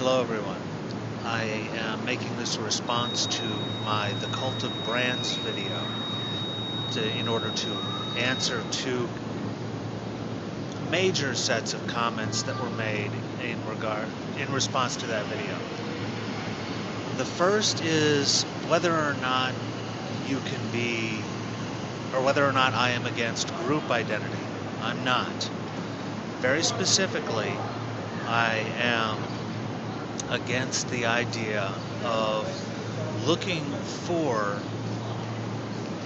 Hello everyone. I am making this a response to my The Cult of Brands video in order to answer two major sets of comments that were made in response to that video. The first is whether or not you can be, or whether or not I am against group identity. I'm not. Very specifically, I am against the idea of looking for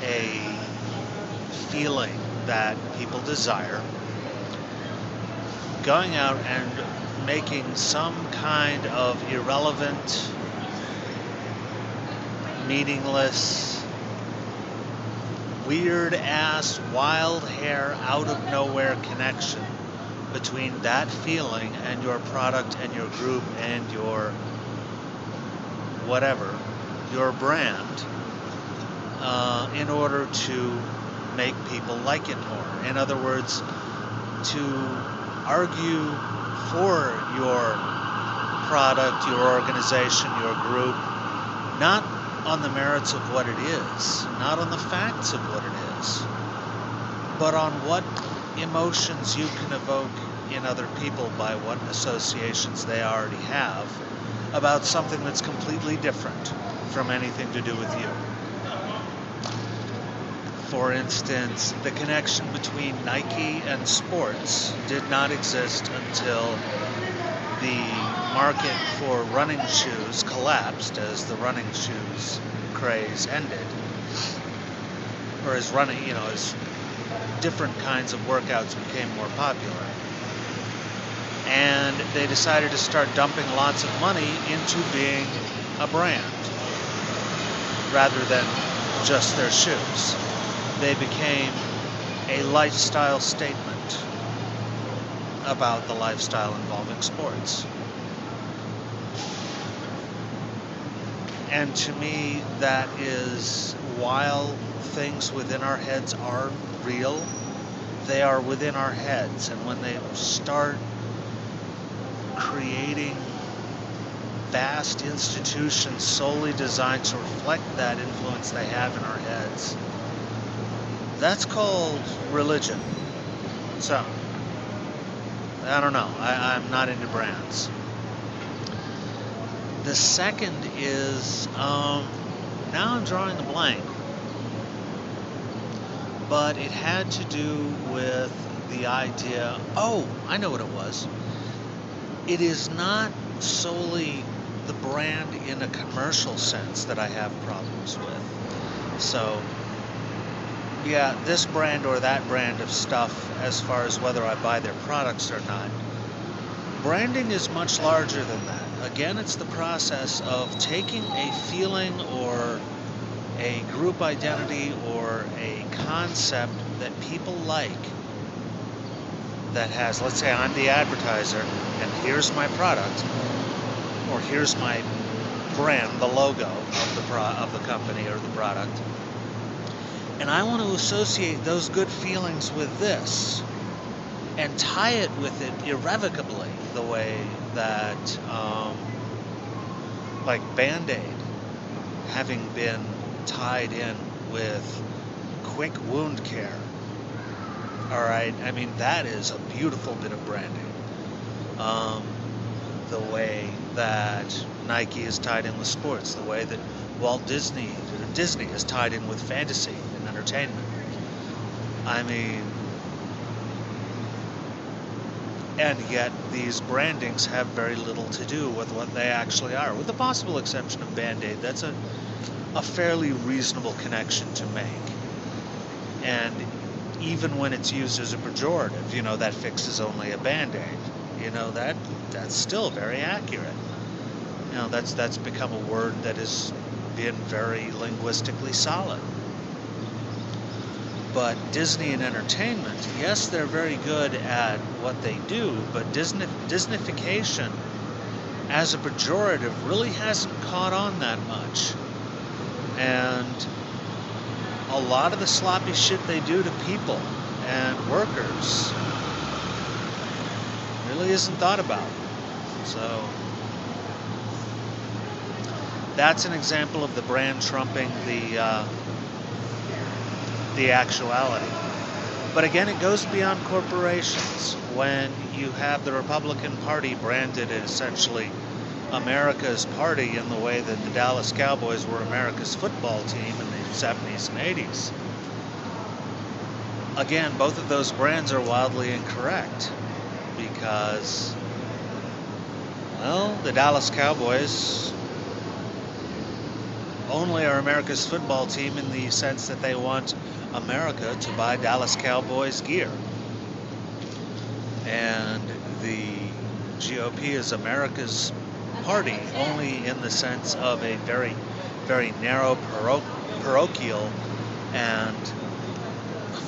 a feeling that people desire, going out and making some kind of irrelevant, meaningless, weird-ass, wild hair, out-of-nowhere connection between that feeling and your product and your group and your whatever, your brand, in order to make people like it more. In other words, to argue for your product, your organization, your group, not on the merits of what it is, not on the facts of what it is, but on what emotions you can evoke in other people by what associations they already have about something that's completely different from anything to do with you. For instance, the connection between Nike and sports did not exist until the market for running shoes collapsed as the running shoes craze ended, or as as different kinds of workouts became more popular. And they decided to start dumping lots of money into being a brand rather than just their shoes. They became a lifestyle statement about the lifestyle involving sports. And to me, that is, while things within our heads are real, they are within our heads. And when they start creating vast institutions solely designed to reflect that influence they have in our heads, that's called religion. So, I don't know. I'm not into brands. The second is, now I'm drawing a blank, but it had to do with the idea, I know what it was. It is not solely the brand in a commercial sense that I have problems with. So, yeah, this brand or that brand of stuff, as far as whether I buy their products or not, branding is much larger than that. Again, it's the process of taking a feeling or a group identity or a concept that people like that has, let's say I'm the advertiser and here's my product, or here's my brand, the logo of the company or the product, and I want to associate those good feelings with this and tie it with it irrevocably, the way that, like Band-Aid, having been tied in with quick wound care. All right, I mean, that is a beautiful bit of branding. The way that Nike is tied in with sports, the way that Disney is tied in with fantasy and entertainment. I mean, and yet these brandings have very little to do with what they actually are, with the possible exception of Band-Aid. That's a fairly reasonable connection to make. And even when it's used as a pejorative, that fixes only a Band-Aid, that's still very accurate. That's become a word that has been very linguistically solid. But Disney and entertainment, yes, they're very good at what they do, but Disneyfication as a pejorative really hasn't caught on that much. And a lot of the sloppy shit they do to people and workers really isn't thought about. So That's an example of the brand trumping the actuality. But again, it goes beyond corporations. When you have the Republican Party branded as essentially America's party in the way that the Dallas Cowboys were America's football team in the 70s and 80s. Again, both of those brands are wildly incorrect because, well, the Dallas Cowboys only are America's football team in the sense that they want America to buy Dallas Cowboys gear. And the GOP is America's party only in the sense of a very, very narrow parochial and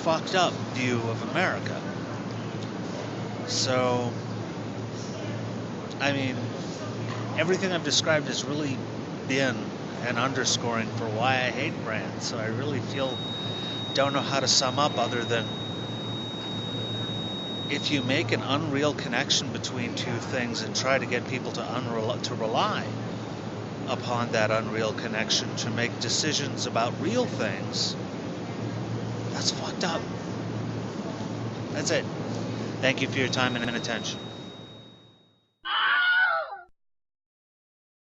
fucked up view of America. So, I mean, everything I've described has really been an underscoring for why I hate brands. So I really don't know how to sum up other than if you make an unreal connection between two things and try to get people to rely upon that unreal connection to make decisions about real things, that's fucked up. That's it. Thank you for your time and attention.